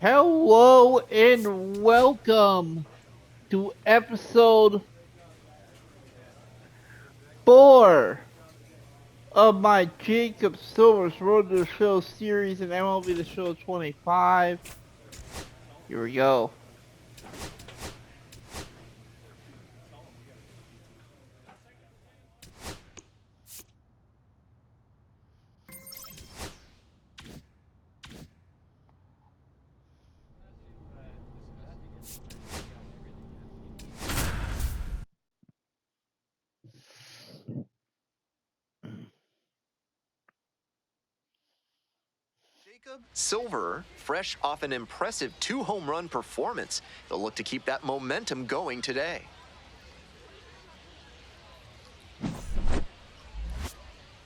Hello and welcome to episode 4 of my Jacob Silver's Road to the Show series in MLB The Show 25. Here we go. Jacob Silver, fresh off an impressive 2-home run performance, they'll look to keep that momentum going today.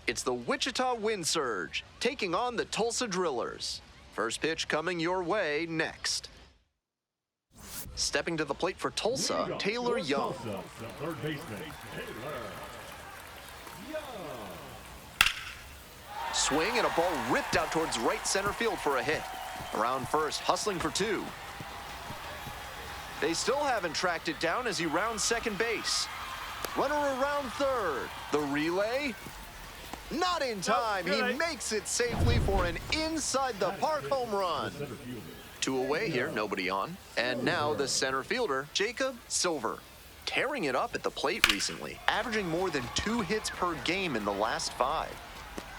It's the Wichita Wind Surge taking on the Tulsa Drillers. First pitch coming your way next. Stepping to the plate for Tulsa, Taylor Young. Third baseman, Taylor Young. Swing and a ball ripped out towards right center field for a hit. Around first, hustling for 2. They still haven't tracked it down as he rounds second base. Runner around third. The relay? Not in time. He makes it safely for an inside-the-park home run. 2 away here, nobody on. And now the center fielder, Jacob Silver. Tearing it up at the plate recently, averaging more than 2 hits per game in the last 5.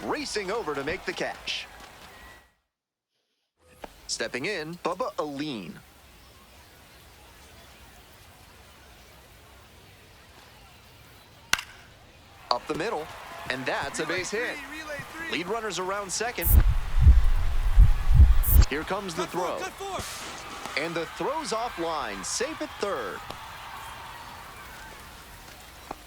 Racing over to make the catch. Stepping in, Bubba Aline. Up the middle, and that's a base hit. Lead runners around second. Here comes the throw. And the throw's offline, safe at third.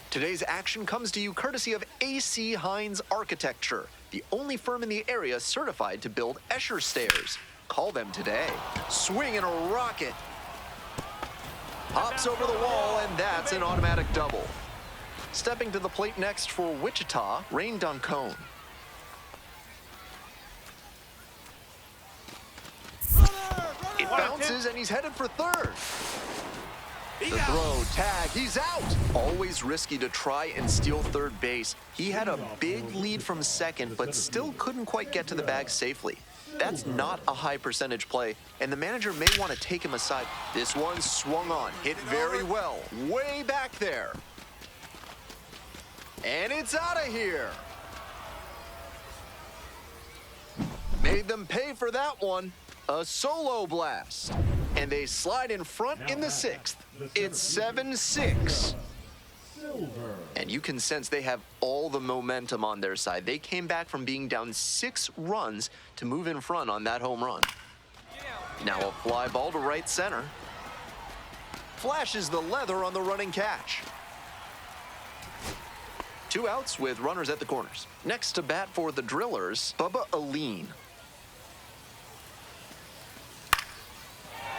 Today's action comes to you courtesy of A.C. Hines Architecture, the only firm in the area certified to build Escher stairs. Call them today. Swing and a rocket. Hops over the wall, and that's an automatic double. Stepping to the plate next for Wichita, Rain Doncone. It bounces, and he's headed for third. The throw, tag, he's out. Always risky to try and steal third base. He had a big lead from second, but still couldn't quite get to the bag safely. That's not a high percentage play, and the manager may want to take him aside. This one swung on, hit very well, way back there. And it's out of here. Made them pay for that one. A solo blast. And they slide in front in the 6th. It's 7-6. And you can sense they have all the momentum on their side. They came back from being down 6 runs to move in front on that home run. Now a fly ball to right center. Flashes the leather on the running catch. 2 outs with runners at the corners. Next to bat for the Drillers, Bubba Aline.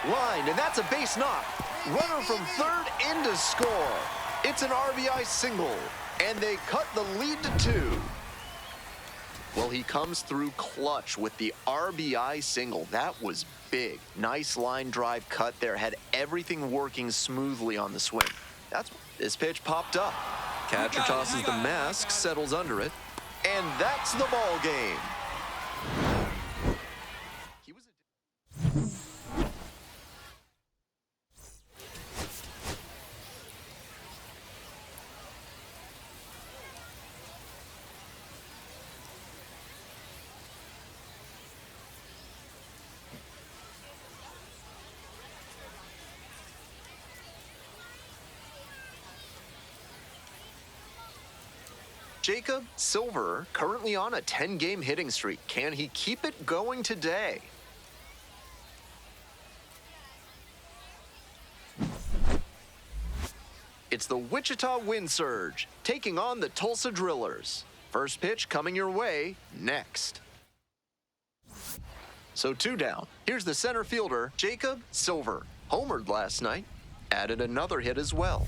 Line, and that's a base knock. Runner from third in to score. It's an RBI single, and they cut the lead to 2. Well, he comes through clutch with the RBI single. That was big. Nice line drive cut there. Had everything working smoothly on the swing. This pitch popped up. Catcher tosses the mask, settles under it, and that's the ball game. Jacob Silver, currently on a 10-game hitting streak. Can he keep it going today? It's the Wichita Wind Surge taking on the Tulsa Drillers. First pitch coming your way next. So 2 down. Here's the center fielder, Jacob Silver. Homered last night, added another hit as well.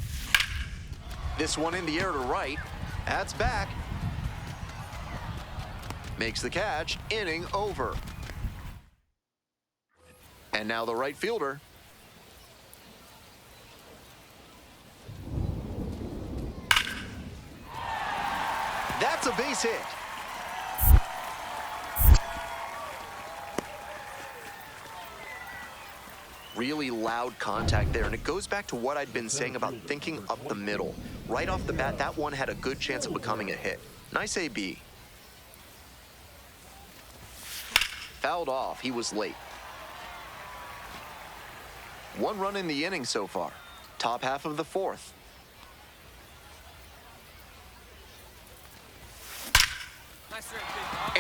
This one in the air to right. That's back. Makes the catch, inning over. And now the right fielder. That's a base hit. Really loud contact there, and it goes back to what I'd been saying about thinking up the middle. Right off the bat, that one had a good chance of becoming a hit. Nice AB. Fouled off. He was late. 1 run in the inning so far. Top half of the 4th.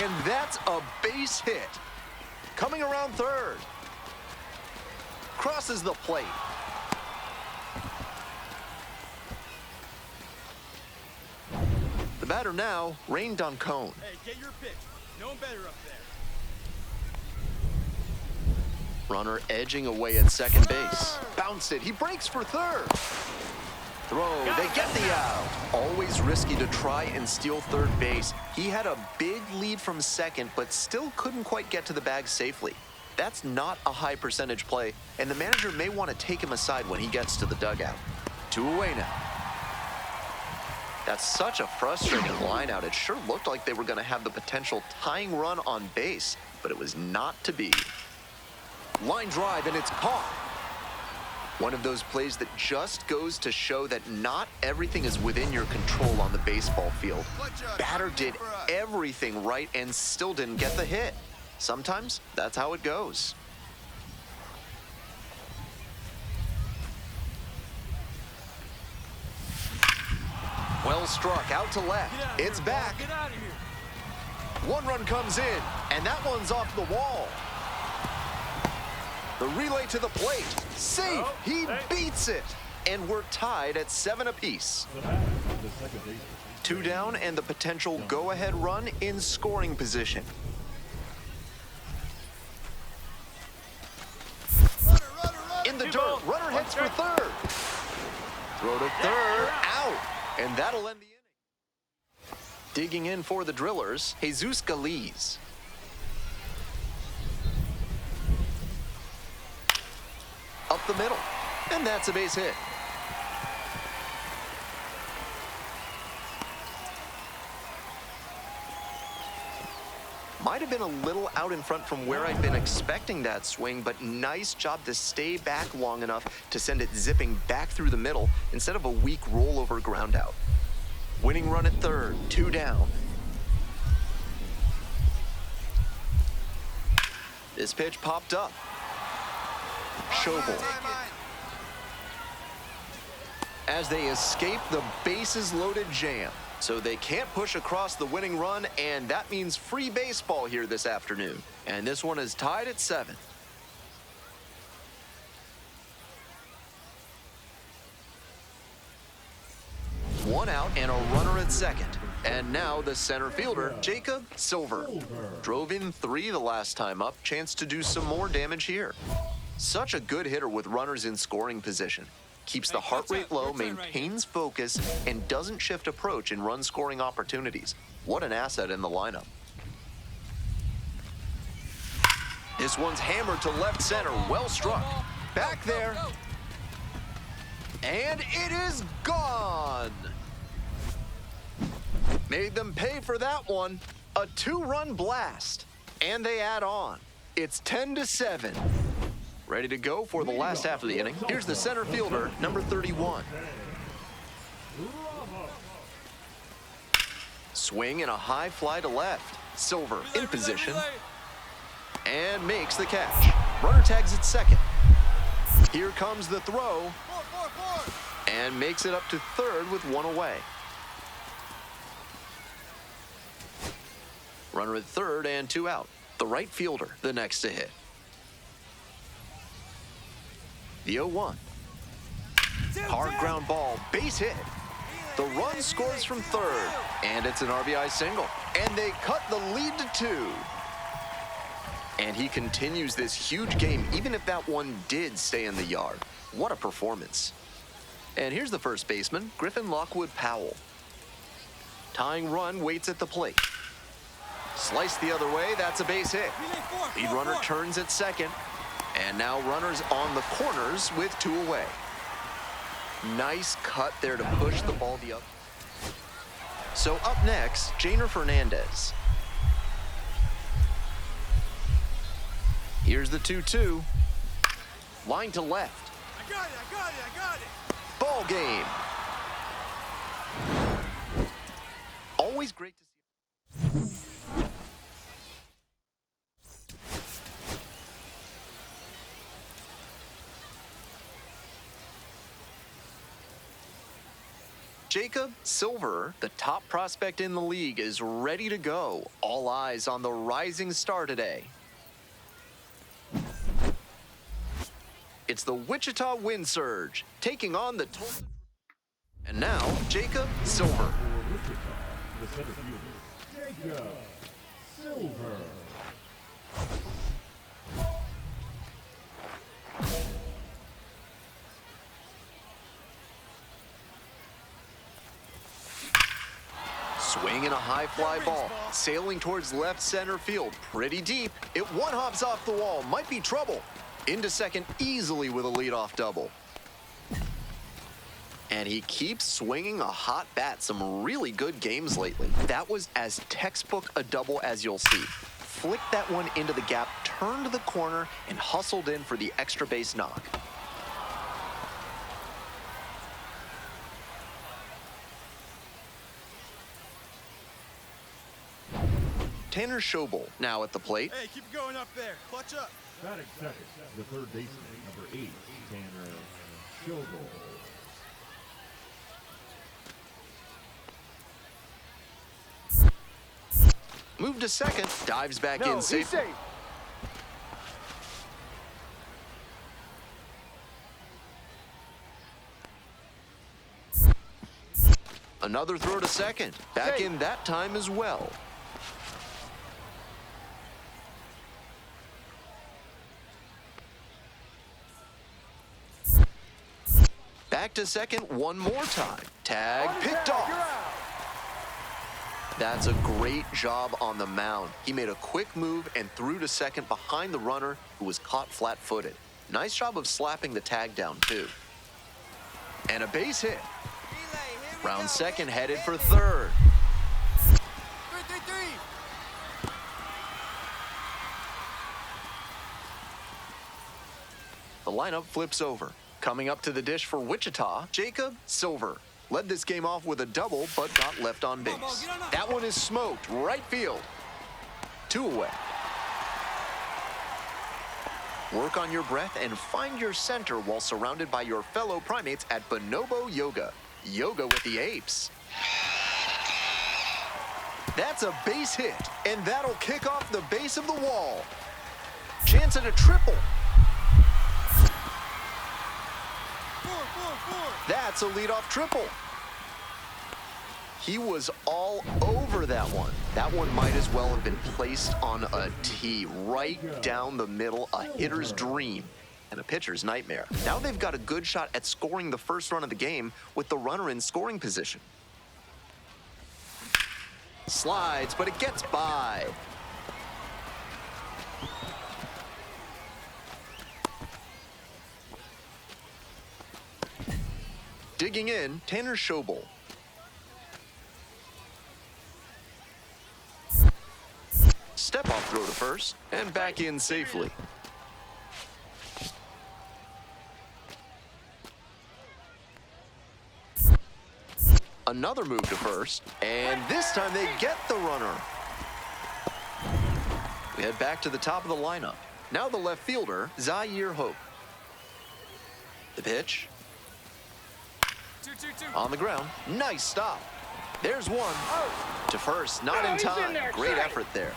And that's a base hit. Coming around third. Crosses the plate. The batter now rained on Cone. Hey, get your pitch. No one better up there. Runner edging away at second base. Bounced it. He breaks for third. Throw. They get the out. Always risky to try and steal third base. He had a big lead from second, but still couldn't quite get to the bag safely. That's not a high percentage play, and the manager may want to take him aside when he gets to the dugout. 2 away now. That's such a frustrating line out. It sure looked like they were going to have the potential tying run on base, but it was not to be. Line drive, and it's caught. One of those plays that just goes to show that not everything is within your control on the baseball field. Batter did everything right and still didn't get the hit. Sometimes that's how it goes. Well struck, out to left. It's back. Get out of here. 1 run comes in, and that one's off the wall. The relay to the plate. Safe. He beats it. And we're tied at 7 apiece. 2 down and the potential go-ahead run in scoring position. In the dirt, runner hits for third. Throw to third, out. And that'll end the inning. Digging in for the Drillers, Jesus Galiz. Up the middle, and that's a base hit. Might have been a little out in front from where I'd been expecting that swing, but nice job to stay back long enough to send it zipping back through the middle instead of a weak rollover ground out. Winning run at third, 2 down. This pitch popped up. Schobel. As they escape the bases-loaded jam. So they can't push across the winning run, and that means free baseball here this afternoon. And this one is tied at 7. One out and a runner at second. And now the center fielder, Jacob Silver. Drove in 3 the last time up. Chance to do some more damage here. Such a good hitter with runners in scoring position. Keeps the heart rate low, maintains focus, and doesn't shift approach in run-scoring opportunities. What an asset in the lineup. This one's hammered to left center. Well struck. Back there. And it is gone. Made them pay for that one. A 2-run blast. And they add on. It's 10-7. Ready to go for the last half of the inning. Here's the center fielder, number 31. Swing and a high fly to left. Silver in position. And makes the catch. Runner tags at second. Here comes the throw. And makes it up to third with 1 away. Runner at third and 2 out. The right fielder, the next to hit. The 0-1. Hard ground ball, base hit. The run scores from third, and it's an RBI single. And they cut the lead to 2. And he continues this huge game, even if that one did stay in the yard. What a performance. And here's the first baseman, Griffin Lockwood Powell. Tying run waits at the plate. Sliced the other way, that's a base hit. Lead runner turns at second. And now runners on the corners with 2 away. Nice cut there to push the ball the other. So up next, Jainer Fernandez. Here's the 2-2. Line to left. I got it. Ball game. Always great to see. Jacob Silver, the top prospect in the league, is ready to go. All eyes on the rising star today. It's the Wichita Wind Surge taking on the Tulsa. And now, Jacob Silver. The center fielder, Jacob Silver. Swinging a high fly ball, sailing towards left center field, pretty deep. It one-hops off the wall, might be trouble. Into second easily with a leadoff double. And he keeps swinging a hot bat. Some really good games lately. That was as textbook a double as you'll see. Flicked that one into the gap, turned the corner, and hustled in for the extra base knock. Tanner Schobel now at the plate. Hey, keep it going up there. Clutch up. Batting second, the third baseman, number 8, Tanner Schobel. Move to second, dives back in safely. Another throw to second, back in that time as well. Back to second one more time. Tag picked off. That's a great job on the mound. He made a quick move and threw to second behind the runner who was caught flat-footed. Nice job of slapping the tag down, too. And a base hit. Round second headed for third. 3-3-3. The lineup flips over. Coming up to the dish for Wichita, Jacob Silver. Led this game off with a double, but got left on base. That one is smoked, right field. 2 away. Work on your breath and find your center while surrounded by your fellow primates at Bonobo Yoga. Yoga with the apes. That's a base hit, and that'll kick off the base of the wall. Chance at a triple. That's a leadoff triple. He was all over that one. That one might as well have been placed on a tee, right down the middle, a hitter's dream and a pitcher's nightmare. Now they've got a good shot at scoring the first run of the game with the runner in scoring position. Slides, but it gets by. Digging in, Tanner Schobel. Step off throw to first and back in safely. Another move to first, and this time they get the runner. We head back to the top of the lineup. Now the left fielder, Zaire Hope. The pitch. 2-2-2. On the ground, nice stop. There's one. To first, not in time. Great effort there.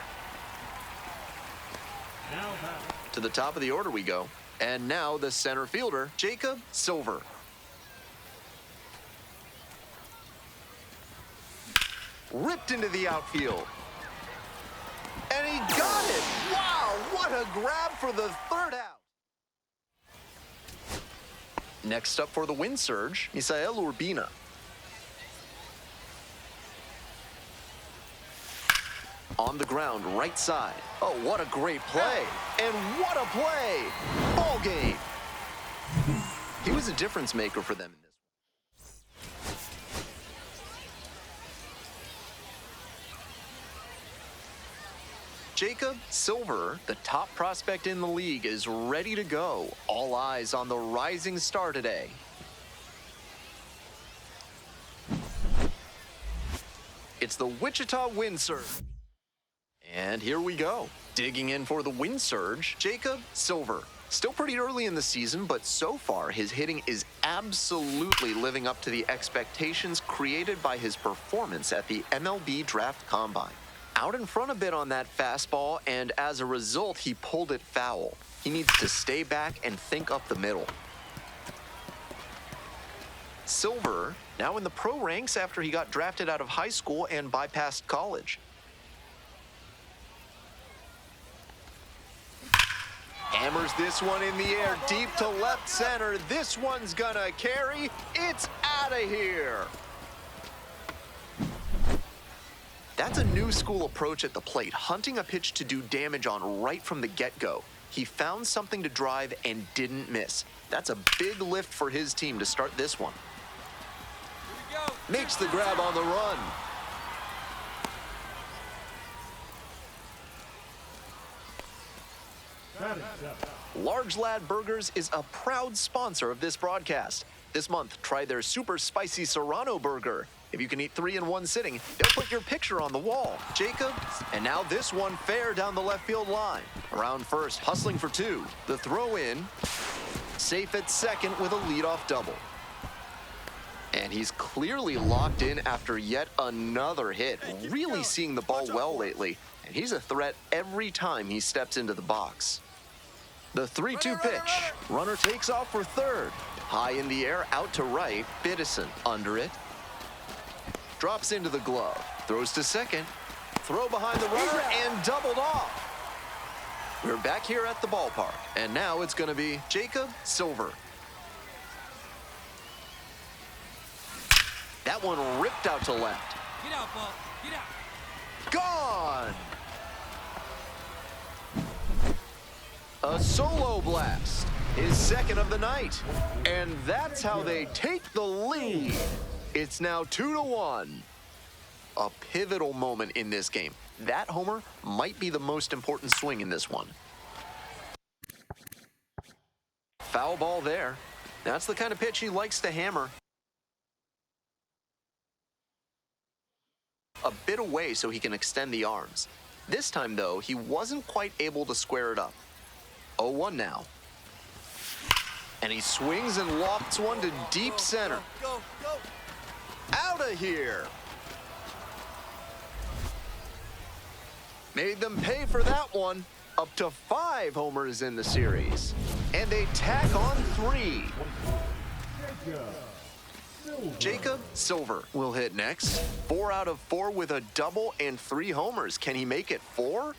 Now batting, To the top of the order we go. And now the center fielder, Jacob Silver. Ripped into the outfield. And he got it. Wow, what a grab for the third out. Next up for the Wind Surge, Misael Urbina. On the ground, right side. Oh, what a great play. And what a play. Ball game. He was a difference maker for them in this one. Jacob Silver, the top prospect in the league, is ready to go. All eyes on the rising star today. It's the Wichita Wind Surge. And here we go. Digging in for the Wind Surge, Jacob Silver. Still pretty early in the season, but so far his hitting is absolutely living up to the expectations created by his performance at the MLB Draft Combine. Out in front a bit on that fastball, and as a result, he pulled it foul. He needs to stay back and think up the middle. Silver, now in the pro ranks after he got drafted out of high school and bypassed college. Hammers this one in the air, deep to left center. This one's gonna carry. It's out of here. That's a new school approach at the plate, hunting a pitch to do damage on right from the get-go. He found something to drive and didn't miss. That's a big lift for his team to start this one. Makes the grab on the run. Large Lad Burgers is a proud sponsor of this broadcast. This month, try their super spicy Serrano burger. If you can eat 3 in one sitting, they'll put your picture on the wall. Jacob, and now this one fair down the left field line. Around first, hustling for 2. The throw in, safe at second with a leadoff double. And he's clearly locked in after yet another hit. Really seeing the ball well lately. And he's a threat every time he steps into the box. The 3-2 pitch. Runner takes off for third. High in the air, out to right. Biddison under it. Drops into the glove. Throws to second. Throw behind the runner and doubled off. We're back here at the ballpark. And now it's going to be Jacob Silver. That one ripped out to left. Get out, ball. Get out. Gone! A solo blast, his second of the night. And that's how they take the lead. It's now 2-1. A pivotal moment in this game. That homer might be the most important swing in this one. Foul ball there. That's the kind of pitch he likes to hammer. A bit away so he can extend the arms. This time, though, he wasn't quite able to square it up. 0-1 now. And he swings and lofts one to deep center. Go, go. Out of here. Made them pay for that one. Up to 5 homers in the series. And they tack on 3. Jacob Silver will hit next. 4 out of 4 with a double and 3 homers. Can he make it 4?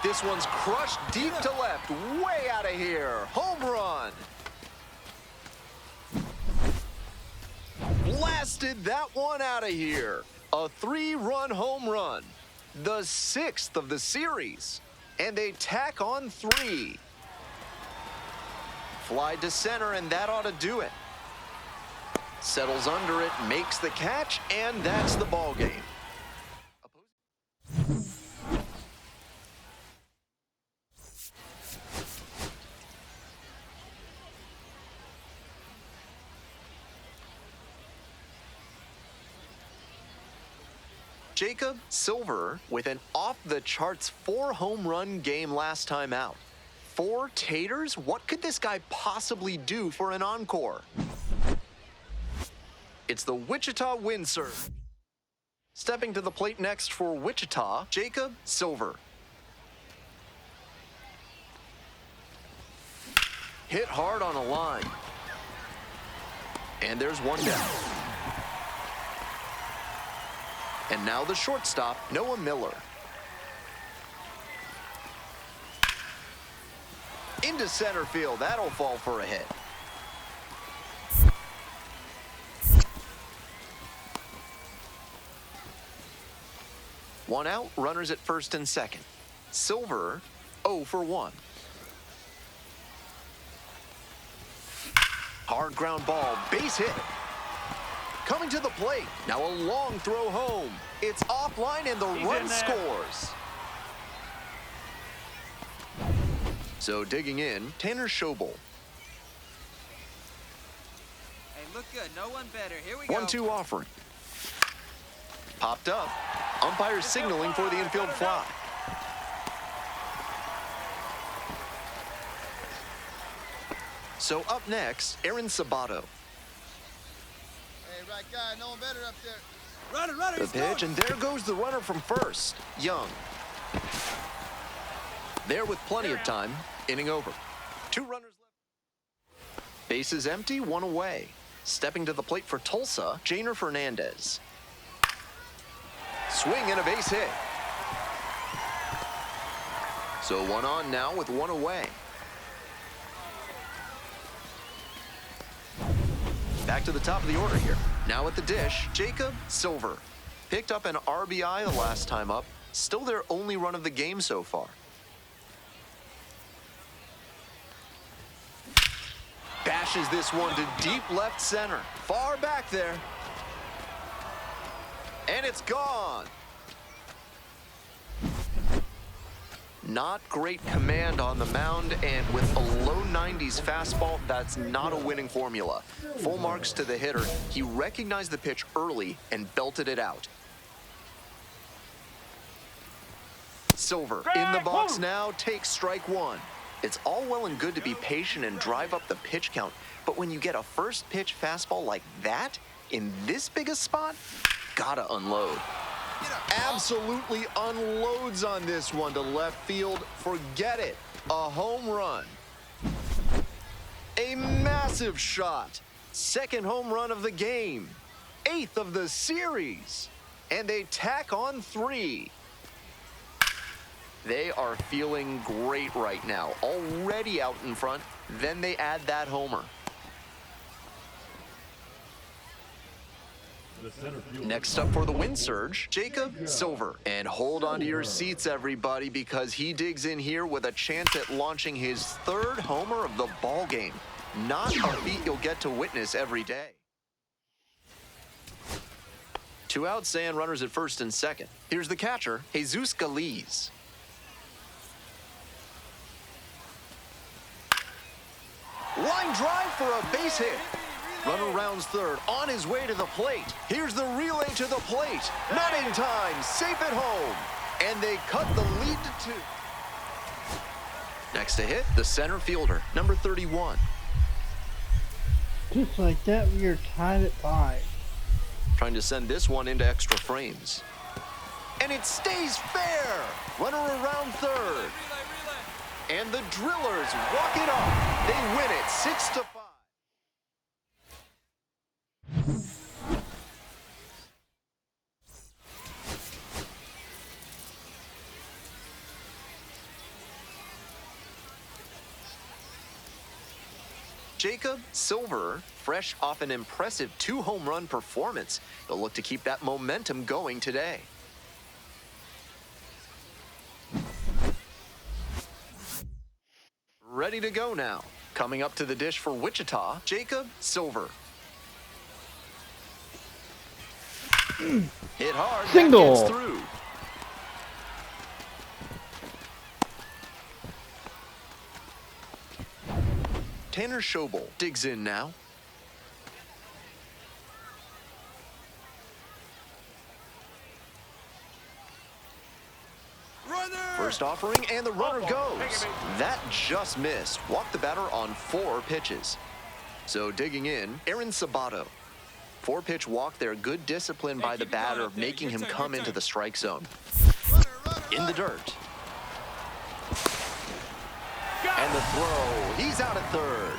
This one's crushed deep to left, way out of here. Home run. Blasted that one out of here. A 3-run home run. The 6th of the series. And they tack on 3. Fly to center, and that ought to do it. Settles under it, makes the catch, and that's the ball game. Jacob Silver with an off-the-charts 4-home-run game last time out. 4 taters? What could this guy possibly do for an encore? It's the Wichita Wind Surge. Stepping to the plate next for Wichita, Jacob Silver. Hit hard on a line. And there's one down. And now the shortstop, Noah Miller. Into center field, that'll fall for a hit. One out, runners at first and second. Silver, 0 for 1. Hard ground ball, base hit. Coming to the plate. Now a long throw home. It's offline and the run scores. So digging in, Tanner Schobel. Hey, look good. No one better. Here we go. 1-2 offering. Popped up. Umpire signaling for the infield fly. So up next, Aaron Sabato. Hey, right guy, no one better up there. Runner, The he's pitch, going. and there goes the runner from first, Young. There with plenty of time, inning over. 2 runners left. Bases empty, 1 away. Stepping to the plate for Tulsa, Janer Fernandez. Swing and a base hit. So 1 on now with 1 away. Back to the top of the order here. Now at the dish, Jacob Silver. Picked up an RBI the last time up. Still their only run of the game so far. Bashes this one to deep left center. Far back there. And it's gone. Not great command on the mound, and with a low 90s fastball, that's not a winning formula. Full marks to the hitter. He recognized the pitch early and belted it out. Silver in the box now, takes strike 1. It's all well and good to be patient and drive up the pitch count, but when you get a first pitch fastball like that, in this big a spot, gotta unload. Absolutely unloads on this one to left field. Forget it. A home run. A massive shot. Second home run of the game. 8th of the series. And they tack on 3. They are feeling great right now. Already out in front. Then they add that homer. Next up for the wind surge, Jacob Silver. And hold on to your seats, everybody, because he digs in here with a chance at launching his 3rd homer of the ball game. Not a feat you'll get to witness every day. 2 outs and runners at first and second. Here's the catcher, Jesus Galiz. Line drive for a base hit. Runner rounds 3rd, on his way to the plate. Here's the relay to the plate. Not in time, safe at home. And they cut the lead to 2. Next to hit, the center fielder, number 31. Just like that, we are tied at 5. Trying to send this one into extra frames. And it stays fair. Runner around 3rd. And the Drillers walk it off. They win it 6-5. Jacob Silver, fresh off an impressive 2 home run performance. They'll look to keep that momentum going today. Ready to go now. Coming up to the dish for Wichita, Jacob Silver. Hit hard. Single. That gets through. Tanner Schobel digs in now. First offering, and the runner goes. That just missed. Walked the batter on 4 pitches. So digging in, Aaron Sabato. 4-pitch walk there. Good discipline by the batter of making him come into the strike zone. In the dirt. And the throw. He's out at 3rd.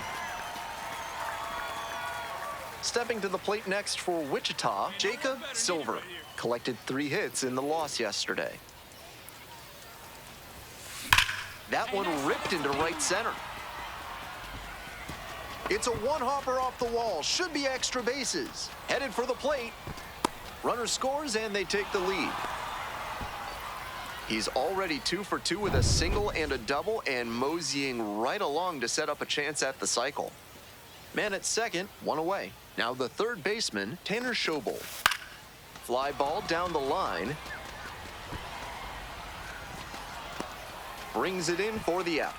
Stepping to the plate next for Wichita, Jacob Silver. Collected 3 hits in the loss yesterday. That one ripped into right center. It's a 1-hopper off the wall. Should be extra bases. Headed for the plate. Runner scores and they take the lead. He's already 2 for 2 with a single and a double and moseying right along to set up a chance at the cycle. Man at second, 1 away. Now the third baseman, Tanner Schobel. Fly ball down the line. Brings it in for the out.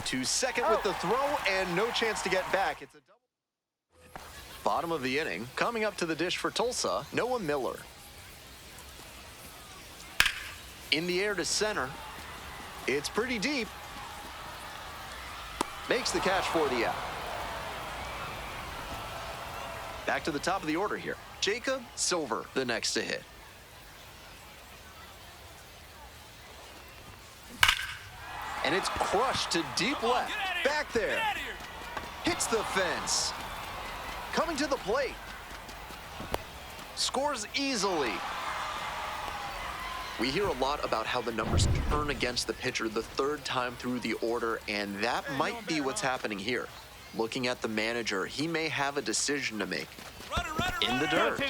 To second with the throw and no chance to get back. It's a double. Bottom of the inning, coming up to the dish for Tulsa, Noah Miller. In the air to center. It's pretty deep. Makes the catch for the out. Back to the top of the order here. Jacob Silver, the next to hit. And it's crushed to deep left. Back there. Hits the fence. Coming to the plate. Scores easily. We hear a lot about how the numbers turn against the pitcher the third time through the order, and that might be what's happening here. Looking at the manager, he may have a decision to make. In the dirt.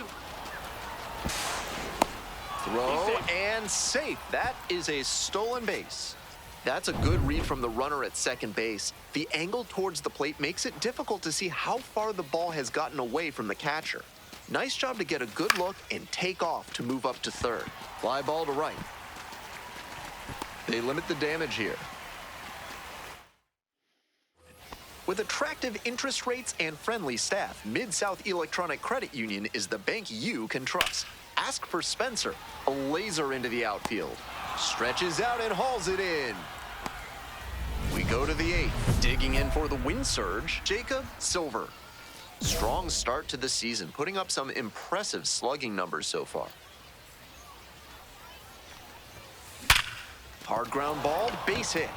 Throw and safe. That is a stolen base. That's a good read from the runner at second base. The angle towards the plate makes it difficult to see how far the ball has gotten away from the catcher. Nice job to get a good look and take off to move up to third. Fly ball to right. They limit the damage here. With attractive interest rates and friendly staff, Mid-South Electronic Credit Union is the bank you can trust. Ask for Spencer. A laser into the outfield. Stretches out and hauls it in. We go to the 8th. Digging in for the wind surge, Jacob Silver. Strong start to the season, putting up some impressive slugging numbers so far. Hard ground ball, base hit.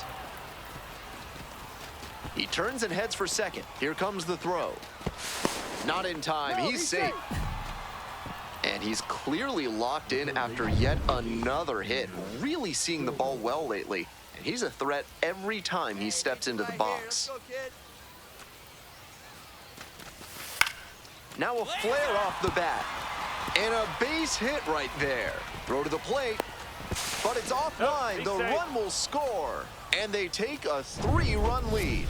He turns and heads for second. Here comes the throw. Not in time. He's safe. And he's clearly locked in after yet another hit. Really seeing the ball well lately. And he's a threat every time he steps into the box. Now a flare off the bat. And a base hit right there. Throw to the plate. But it's offline. The run will score. And they take a 3-run lead.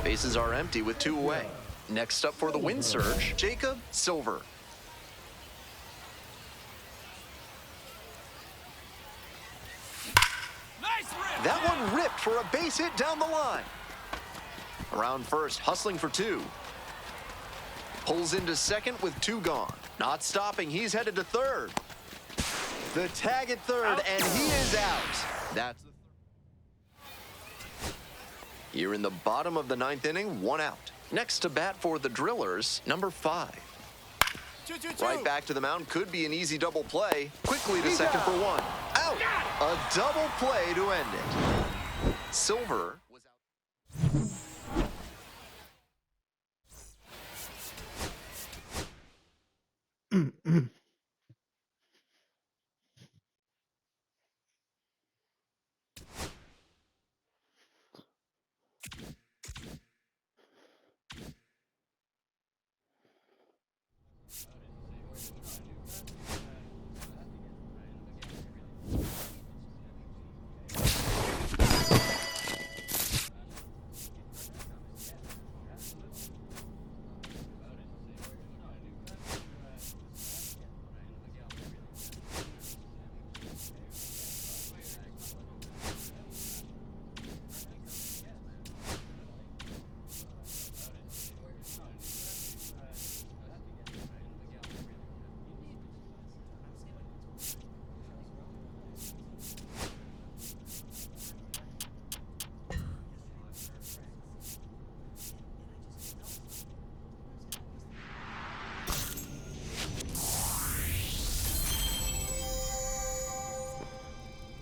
Bases are empty with 2 away. Next up for the wind surge, Jacob Silver. That one ripped for a base hit down the line. Around first, hustling for 2. Pulls into second with 2 gone. Not stopping, he's headed to third. The tag at third, and he is out. That's the third. Here in the bottom of the 9th inning, 1 out. Next to bat for the Drillers, number 5. Right back to the mound, could be an easy double play. Quickly to second for 1. Out! A double play to end it. Silver was out.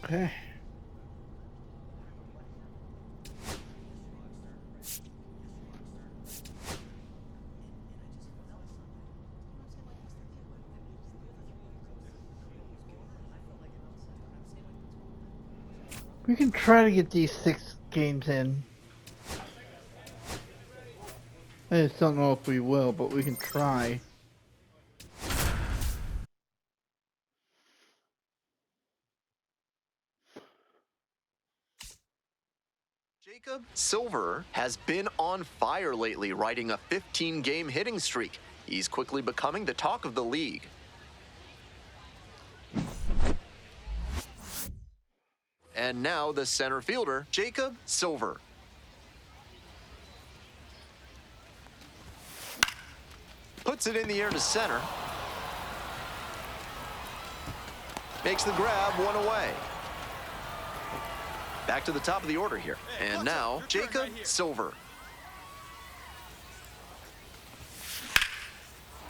Okay. We can try to get these 6 games in. I just don't know if we will, but we can try. Jacob Silver has been on fire lately, riding a 15-game hitting streak. He's quickly becoming the talk of the league. And now the center fielder, Jacob Silver. Puts it in the air to center. Makes the grab, one away. Back to the top of the order here. And now, Jacob Silver.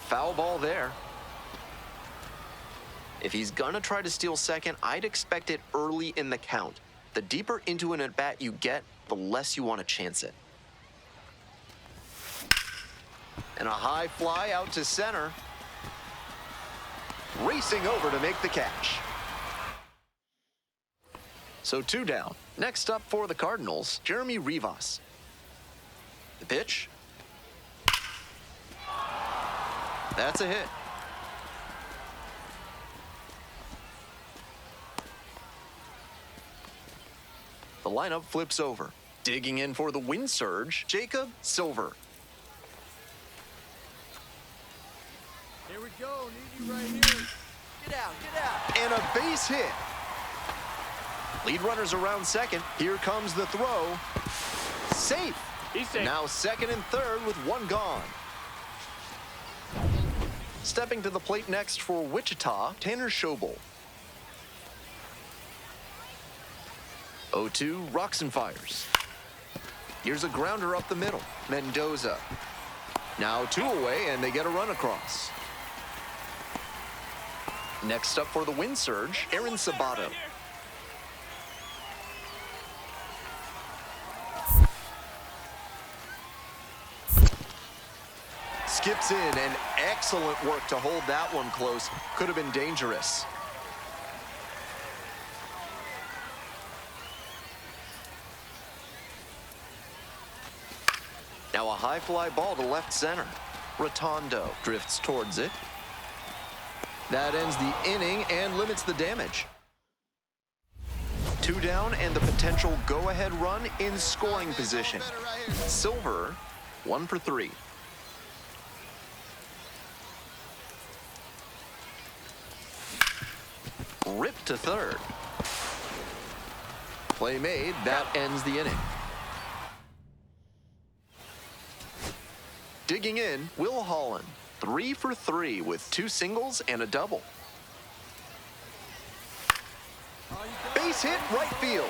Foul ball there. If he's gonna try to steal second, I'd expect it early in the count. The deeper into an at-bat you get, the less you want to chance it. And a high fly out to center. Racing over to make the catch. So 2 down. Next up for the Cardinals, Jeremy Rivas. The pitch. That's a hit. The lineup flips over. Digging in for the wind surge, Jacob Silver. Here we go. Need you right here. Get out, get out. And a base hit. Lead runners around second. Here comes the throw. Safe. He's safe. Now second and third with 1 gone. Stepping to the plate next for Wichita, Tanner Schobel. 0-2, rocks and fires. Here's a grounder up the middle. Mendoza. Now 2 away, and they get a run across. Next up for the wind surge, Aaron Sabato. Skips in, and excellent work to hold that one close. Could have been dangerous. Now a high fly ball to left center. Rotondo drifts towards it. That ends the inning and limits the damage. 2 down and the potential go-ahead run in scoring position. Silver, 1 for 3. Rip to third. Play made, that ends the inning. Digging in, Will Holland, 3 for 3 with 2 singles and a double. Base hit, right field.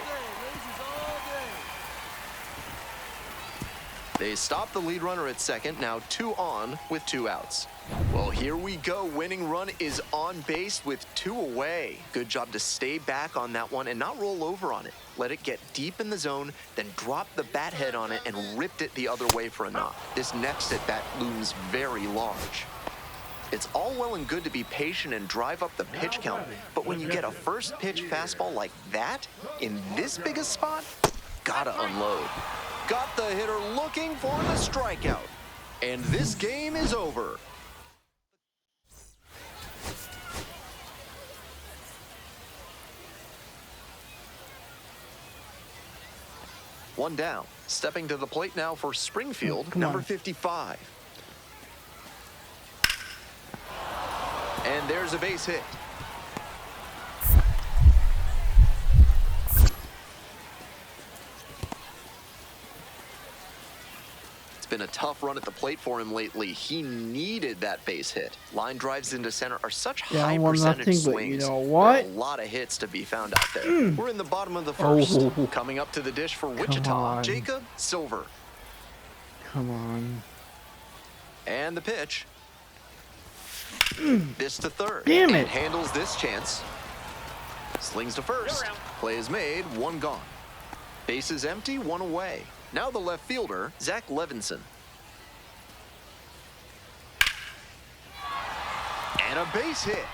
They stop the lead runner at second, now 2 on with 2 outs. Well, here we go. Winning run is on base with 2 away. Good job to stay back on that one and not roll over on it. Let it get deep in the zone, then drop the bat head on it and ripped it the other way for a knock. This next at bat looms very large. It's all well and good to be patient and drive up the pitch count, but when you get a first pitch fastball like that in this big a spot, gotta unload. Got the hitter looking for the strikeout. And this game is over. One down. Stepping to the plate now for Springfield, number 55. And there's a base hit. It's been a tough run at the plate for him lately. He needed that base hit. Line drives into center are such high percentage swings. You know what? There are a lot of hits to be found out there. We're in the bottom of the first. Coming up to the dish for Wichita, Jacob Silver. Come on. And the pitch. This to third. Damn it. And handles this chance. Slings to first. Play is made, 1 gone. Bases empty, 1 away. Now the left fielder, Zach Levinson. And a base hit.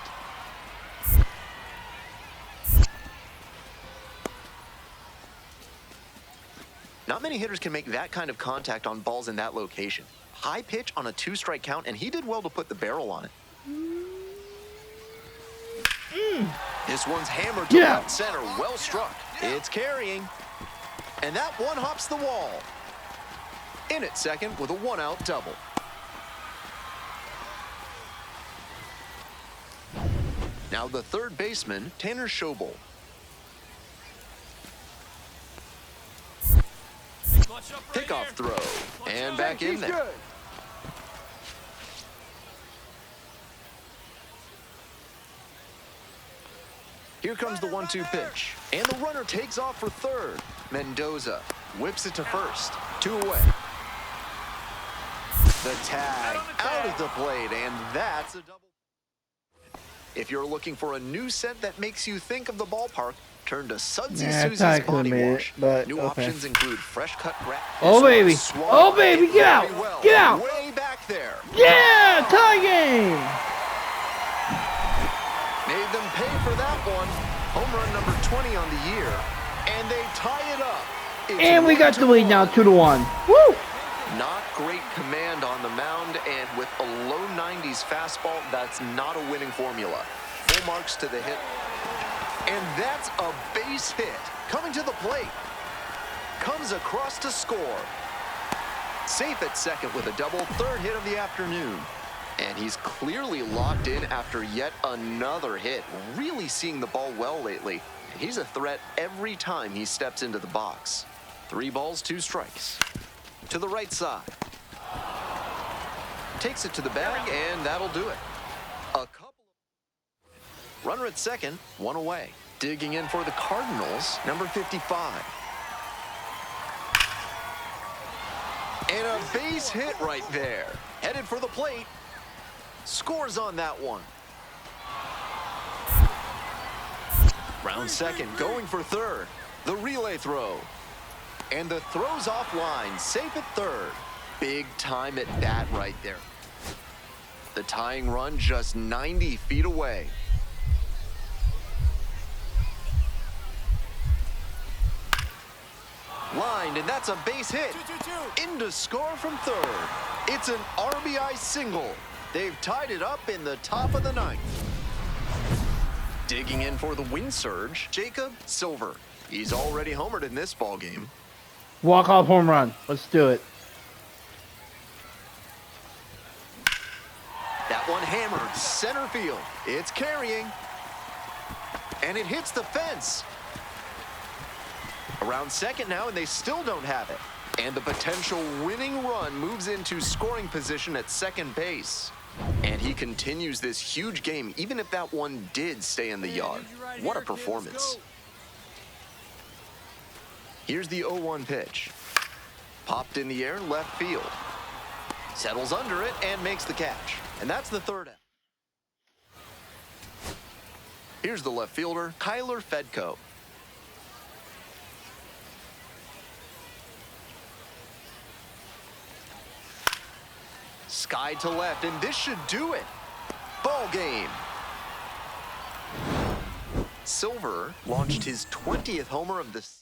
Not many hitters can make that kind of contact on balls in that location. High pitch on a 2-strike count, and he did well to put the barrel on it. This one's hammered to left center, well struck. It's carrying. And that one hops the wall. In at second with a one-out double. Now the third baseman, Tanner Schobel. Pickoff throw, and back in there. Here comes the 1-2 pitch, and the runner takes off for third. Mendoza whips it to first, 2 away. The tag out of the plate, and that's a double. If you're looking for a new scent that makes you think of the ballpark, turn to Sudsy Susie's Body Wash. New options include fresh cut grass. Oh baby! Oh baby! Get out! Get out! Way back there. Yeah! Tie game! Made them pay for that one. Home run number 20 on the year, and they tie it up. And we got the lead now, 2-1. Woo! Not great command on the mound, and with a low 90s fastball, that's not a winning formula. Full marks to the hit. And that's a base hit. Coming to the plate. Comes across to score. Safe at second with a double, third hit of the afternoon. And he's clearly locked in after yet another hit. Really seeing the ball well lately. He's a threat every time he steps into the box. 3 balls, 2 strikes. To the right side. Takes it to the bag, and that'll do it. A couple of... Runner at second, 1 away. Digging in for the Cardinals, number 55. And a base hit right there. Headed for the plate. Scores on that one. Round second, going for third. The relay throw. And the throw's offline, safe at third. Big time at bat right there. The tying run just 90 feet away. Lined, and that's a base hit. In to score from third. It's an RBI single. They've tied it up in the top of the 9th. Digging in for the win surge, Jacob Silver. He's already homered in this ballgame. Walk-off home run. Let's do it. That one hammered center field. It's carrying. And it hits the fence. Around second now, and they still don't have it. And the potential winning run moves into scoring position at second base. And he continues this huge game, even if that one did stay in the yard. What a performance. Here's the 0-1 pitch. Popped in the air, left field. Settles under it and makes the catch. And that's the third out. Here's the left fielder, Kyler Fedko. Sky to left, and this should do it. Ball game. Silver launched his 20th homer of the season.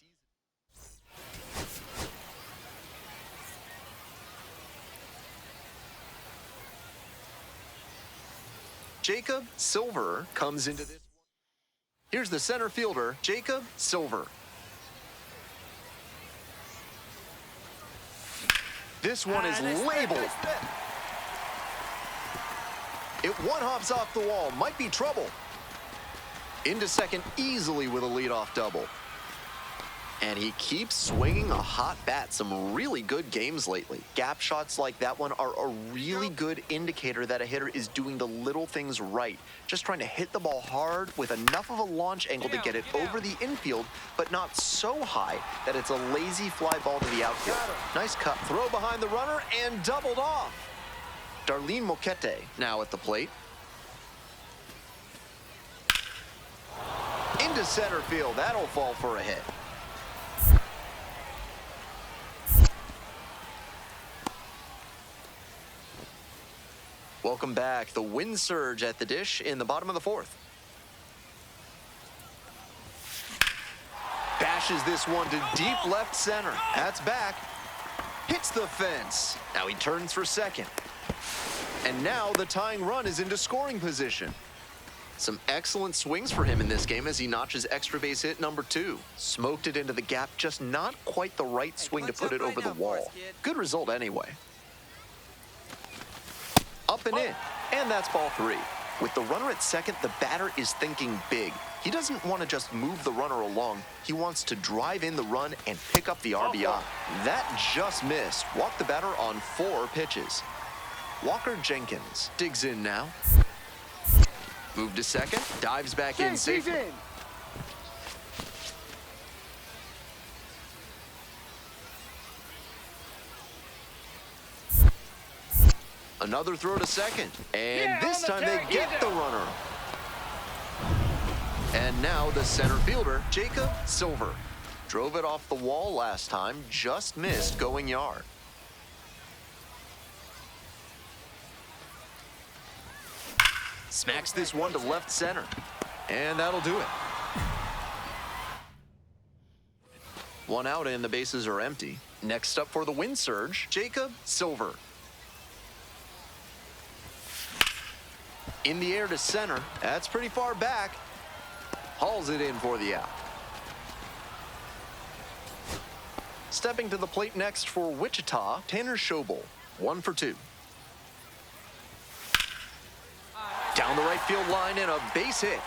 Jacob Silver comes into this one. Here's the center fielder, Jacob Silver. This one is labeled. It one-hops off the wall, might be trouble. Into second easily with a leadoff double. And he keeps swinging a hot bat. Some really good games lately. Gap shots like that one are a really good indicator that a hitter is doing the little things right. Just trying to hit the ball hard with enough of a launch angle to get it over the infield, but not so high that it's a lazy fly ball to the outfield. Nice cut throw behind the runner and doubled off. Darlene Moquete now at the plate. Into center field. That'll fall for a hit. Welcome back. The wind surge at the dish in the bottom of the 4th. Bashes this one to deep left center. That's back. Hits the fence. Now he turns for second. And now the tying run is into scoring position. Some excellent swings for him in this game as he notches extra base hit number 2. Smoked it into the gap, just not quite the right swing to put it over the wall. Good result anyway. Up and in, and that's ball 3. With the runner at second, the batter is thinking big. He doesn't want to just move the runner along. He wants to drive in the run and pick up the RBI. That just missed. Walked the batter on 4 pitches. Walker Jenkins digs in now. Move to second, dives back in safely. Another throw to second, and this time they get the runner. And now the center fielder, Jacob Silver. Drove it off the wall last time, just missed going yard. Smacks this one to left center, and that'll do it. 1 out and the bases are empty. Next up for the wind surge, Jacob Silver. In the air to center, that's pretty far back. Hauls it in for the out. Stepping to the plate next for Wichita, Tanner Schobel, 1 for 2. Down the right field line and a base hit.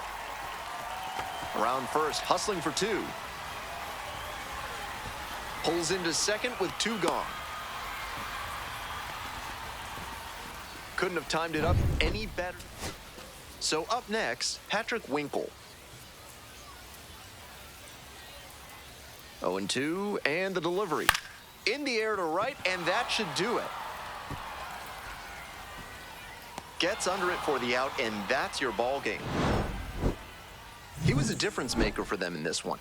Around first, hustling for 2. Pulls into second with 2 gone. Couldn't have timed it up any better. So up next, Patrick Winkle. 0-2, and the delivery. In the air to right, and that should do it. Gets under it for the out, and that's your ball game. He was a difference maker for them in this one.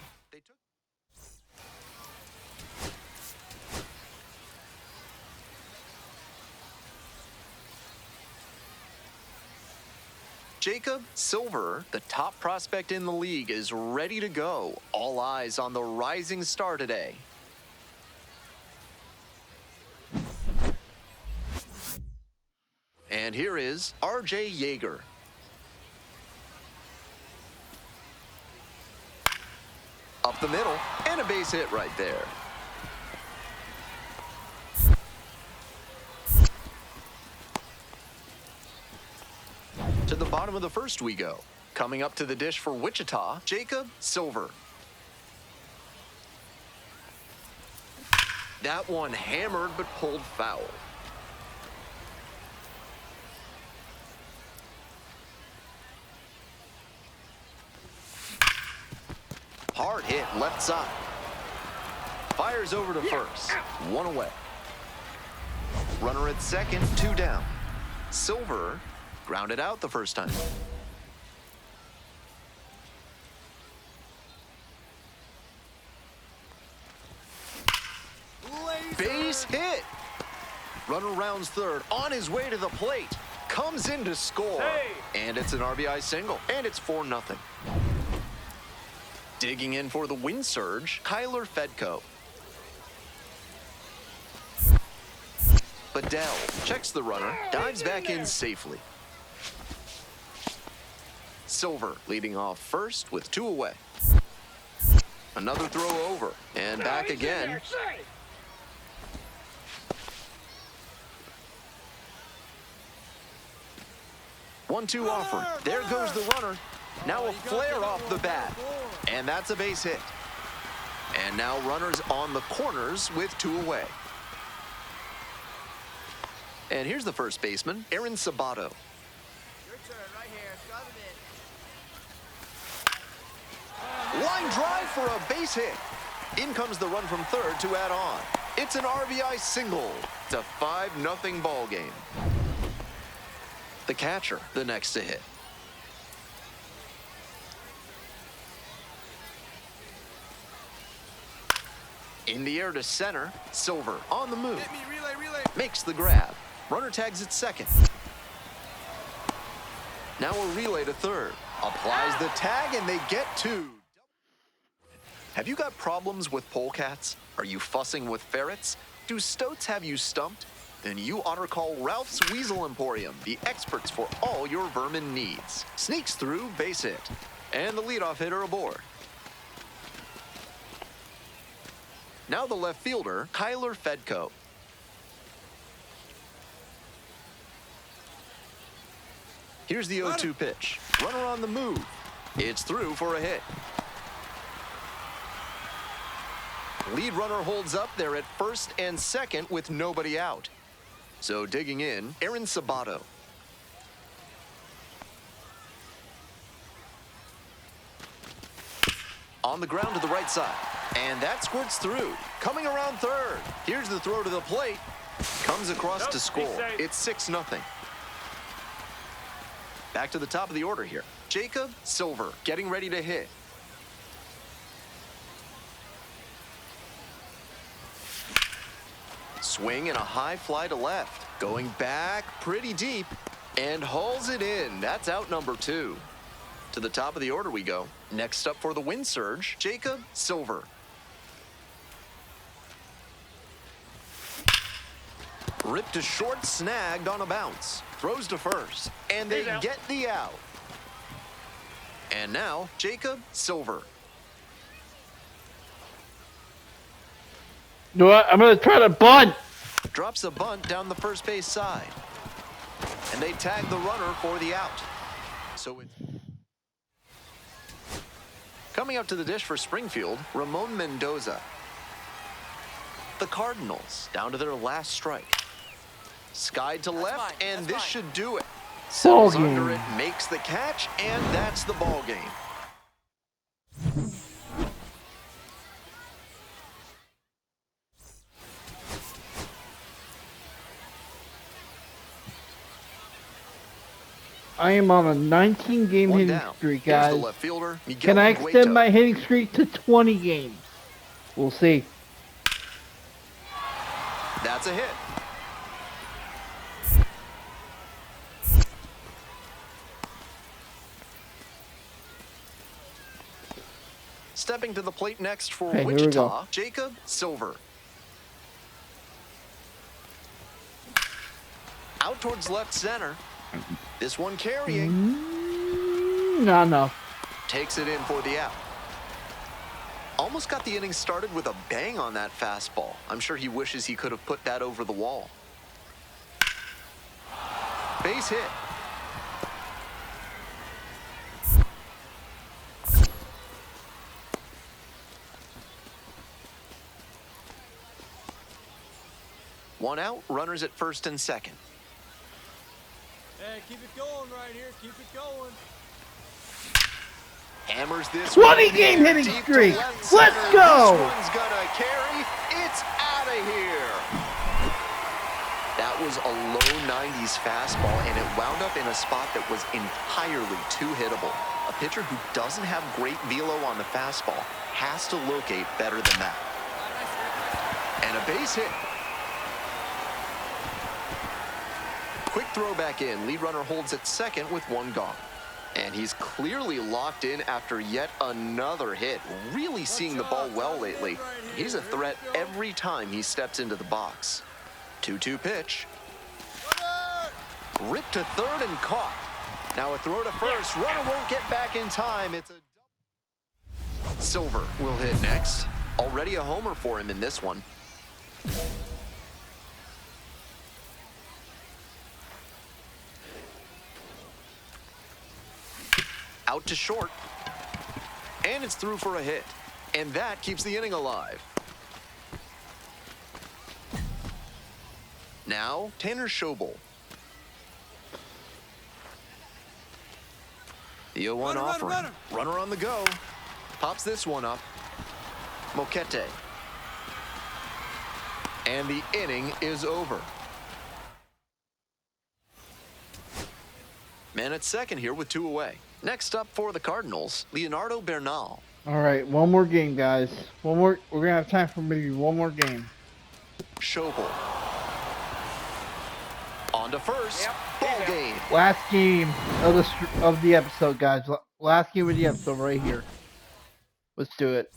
Jacob Silver, the top prospect in the league, is ready to go. All eyes on the rising star today. And here is R.J. Yeager. Up the middle, and a base hit right there. To the bottom of the first we go. Coming up to the dish for Wichita, Jacob Silver. That one hammered but pulled foul. Hard hit left side. Fires over to first. 1 away. Runner at second, 2 down. Silver grounded out the first time. Base hit. Runner rounds third, on his way to the plate. Comes in to score. And it's an RBI single. And it's 4-0. Digging in for the wind surge, Kyler Fedko. Bedell checks the runner, dives back in safely. Silver leading off first with 2 away. Another throw over, and back again. One-two offer. There goes the runner. Now a flare off the bat. And that's a base hit. And now runners on the corners with 2 away. And here's the first baseman, Aaron Sabato. Your turn right here. Shove it in. Line drive for a base hit. In comes the run from third to add on. It's an RBI single. It's a 5-0 ball game. The catcher, the next to hit. In the air to center, Silver on the move. Hit me, relay. Makes the grab. Runner tags at second. Now a relay to third. Applies the tag and they get 2. Have you got problems with polecats? Are you fussing with ferrets? Do stoats have you stumped? then you ought to call Ralph's Weasel Emporium, the experts for all your vermin needs. Sneaks through, base hit. And the leadoff hitter aboard. Now the left fielder, Kyler Fedko. Here's the 0-2 pitch. Runner on the move. It's through for a hit. Lead runner holds up there at first and second with nobody out. So digging in, Aaron Sabato. On the ground to the right side. And that squirts through. Coming around third. Here's the throw to the plate. Comes across to score. It's 6-0. Back to the top of the order here. Jacob Silver getting ready to hit. Swing and a high fly to left. Going back pretty deep and hauls it in. That's out number 2. To the top of the order we go. Next up for the wind surge, Jacob Silver. Ripped to short, snagged on a bounce. Throws to first, and they get the out. And now, Jacob Silver. You know what? I'm going to try to bunt. Drops a bunt down the first base side. And they tag the runner for the out. So it's... Coming up to the dish for Springfield, Ramon Mendoza. The Cardinals down to their last strike. Skied to left, and this should do it. Settles under it, makes the catch, and that's the ball game. I am on a 19-game One hitting down. streak, Here's guys. the left fielder, Miguel Can I Cueto. extend my hitting streak to 20 games? We'll see. That's a hit. Stepping to the plate next for Okay, here we Wichita, go. Jacob Silver. Out towards left center. This one carrying. Not enough. Takes it in for the out. Almost got the inning started with a bang on that fastball. I'm sure he wishes he could have put that over the wall. Base hit. One out, runners at first and second. Hey, keep it going right here. Keep it going. Hammers this 20-game hitting deep to streak. left Let's center. go. This one's gonna carry. It's out of here. That was a low 90s fastball, and it wound up in a spot that was entirely too hittable. A pitcher who doesn't have great velo on the fastball has to locate better than that. And a base hit. Quick throw back in. Lead runner holds at second with one gone. And he's clearly locked in after yet another hit. Really seeing the ball well lately. He's a threat every time he steps into the box. 2-2 pitch. Ripped to third and caught. Now a throw to first. Runner won't get back in time. It's a... Silver will hit next. Already a homer for him in this one. Out to short. And it's through for a hit. And that keeps the inning alive. Now, Tanner Schobel. The 0-1 offering. Runner on the go. Pops this one up. Moquete. And the inning is over. Man at second here with 2 away. Next up for the Cardinals, Leonardo Bernal. All right, one more game, guys. One more. We're gonna have time for maybe one more game. Schobel. On to first. Ball game. Last game of the episode, guys. Last game of the episode right here. Let's do it.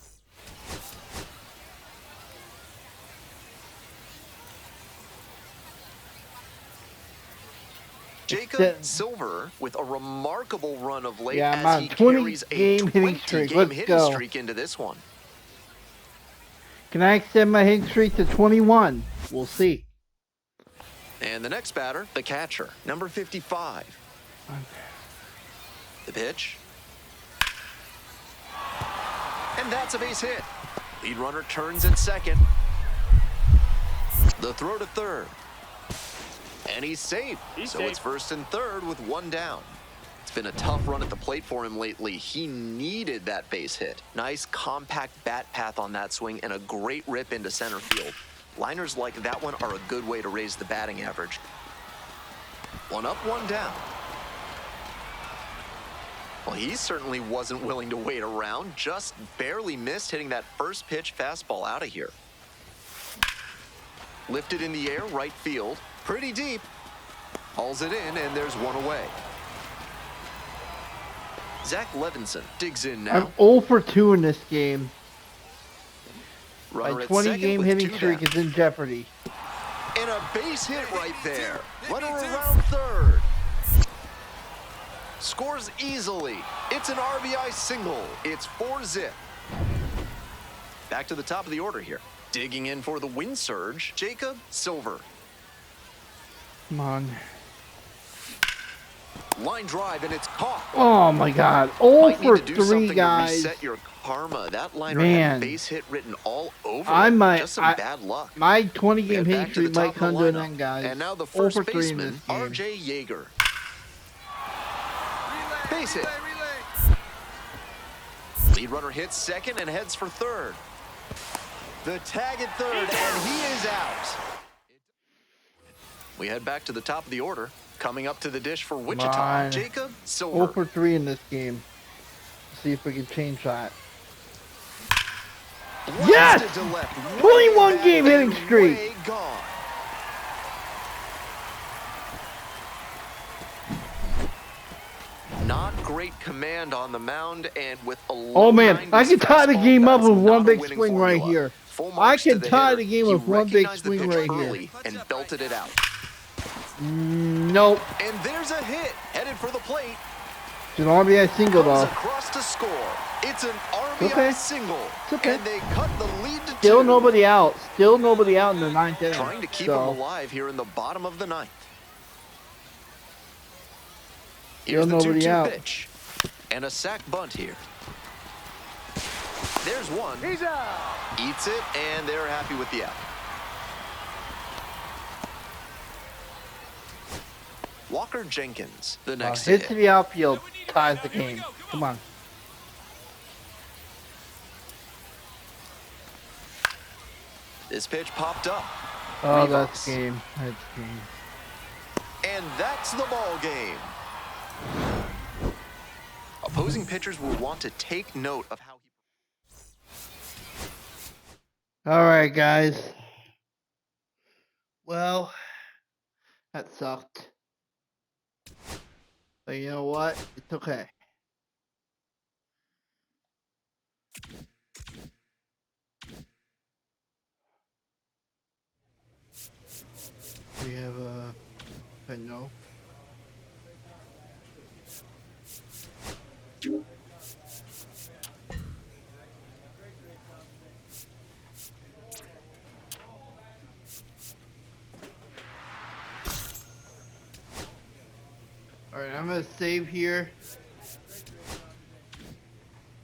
Jacob Silver with a remarkable run of late Yeah, I'm as on he 20 carries a game hitting streak. 20-game Let's hitting go. streak into this one. Can I extend my hitting streak to 21? We'll see. And the next batter, the catcher, number 55. The pitch. And that's a base hit. Lead runner turns at second. The throw to third. And he's safe. It's first and third with one down. It's been a tough run at the plate for him lately. He needed that base hit. Nice compact bat path on that swing and a great rip into center field. Liners like that one are a good way to raise the batting average. One up, one down. Well, he certainly wasn't willing to wait around. Just barely missed hitting that first pitch fastball out of here. Lifted in the air, right field. Pretty deep. Hauls it in, and there's one away. Zach Levinson digs in now. I'm 0 for 2 in this game. Runner My at 20-game second hitting with streak two is in jeopardy. down. And a base hit right there. Runner around third. Scores easily. It's an RBI single. It's 4-zip. Back to the top of the order here. Digging in for the win surge, Jacob Silver. Come on. Line drive, and it's caught. Oh my God. 0 Might for need to do 3, something to guys. reset your karma. That liner Man. had base hit written all over I it. might- Just some bad luck. My 20-game And hitting back to the streak top might of the come to an lineup. end, guys. And now the 0 first for 3 in baseman, this game. R.J. Yeager. Base hit. Lead runner hits second and heads for third. The tag at third, and he is out. We head back to the top of the order. Coming up to the dish for Wichita, on. Jacob 0 Silver. for 3 in this game. See if we can change that. Yes! Blasted to left, 21 way game back hitting and streak. way gone. Not great command on the mound, and with a Oh man, I can tie the game up with one big swing right here. Full I marks can to tie hitter. the game He with one big recognized the swing pitch right early here. and belted it out. Nope. And there's a hit headed for the plate. It's an RBI single Comes though. across to score. It's an RBI okay. single. It's okay. And they cut the lead to Still 2. nobody out. Still nobody out in the 9th inning. Trying to keep so. him alive here in the bottom of the 9th. Still Here's the nobody 2-2 out. pitch. And a sac bunt here. There's one. He's out. Eats it, and they're happy with the out. Walker Jenkins, the next Hit hit. to the outfield ties the game. Come on. This pitch popped up. Oh, Rivas. that's game. That's game. And that's the ball game. Opposing pitchers will want to take note of how he... All right, guys. Well, that sucked. But you know what? It's okay. We have a no. Alright, I'm gonna save here.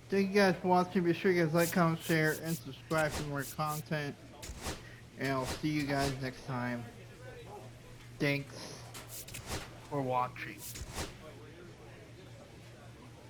Thank you guys for watching. Be sure you guys like, comment, share, and subscribe for more content. And I'll see you guys next time. Thanks for watching.